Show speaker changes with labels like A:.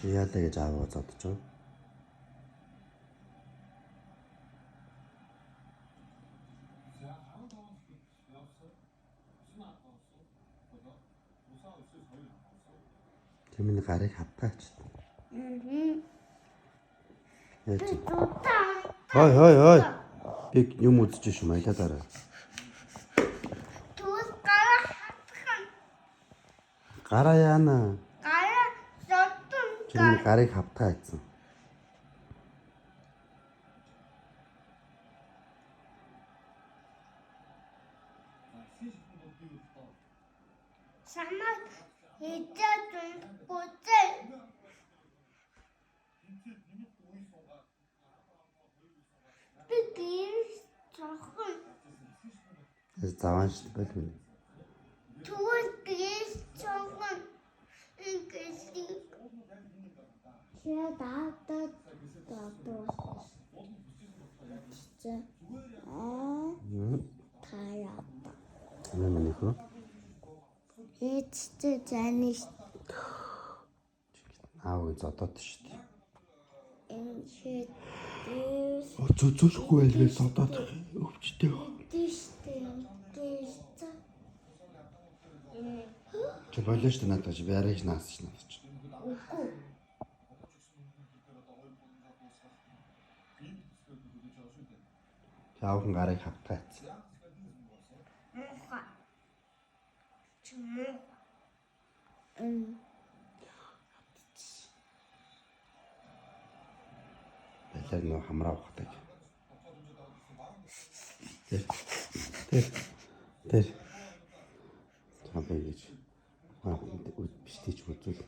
A: Яалаа гэж ааваа зодож байгаа. Тэмний гарыг хавтаач. Хой. Би юм үзэж шүү маягаараа.
B: Түс гараа хатхан.
A: Гараа яана.
B: Гараа зодсон.
A: Тэмний гарыг хавтаачсан.
B: Самар хийжсэн бүзээ. Би гэрс цохон.
A: Заван шүү дээ бэл минь.
B: Түс гэрс цохон. Ингэсэн. Я даатаа таята.
A: Миний хөө.
B: Эцтэй заних.
A: Аав зодоод шүү дээ.
B: Энэ шийд.
A: Зөзөлгүй байлгүй зодоод өвчтэй.
B: Диштэй.
A: Чи болооч та надад чи бярыг наасч надад чи.
B: Үгүй.
A: Аавын гарыг хавтаач.
B: Муха. Чүмэ.
A: Байлаа нөө хамраа ухдаг. Тэр. Чамбай гэж. Биш тийч үзүүл.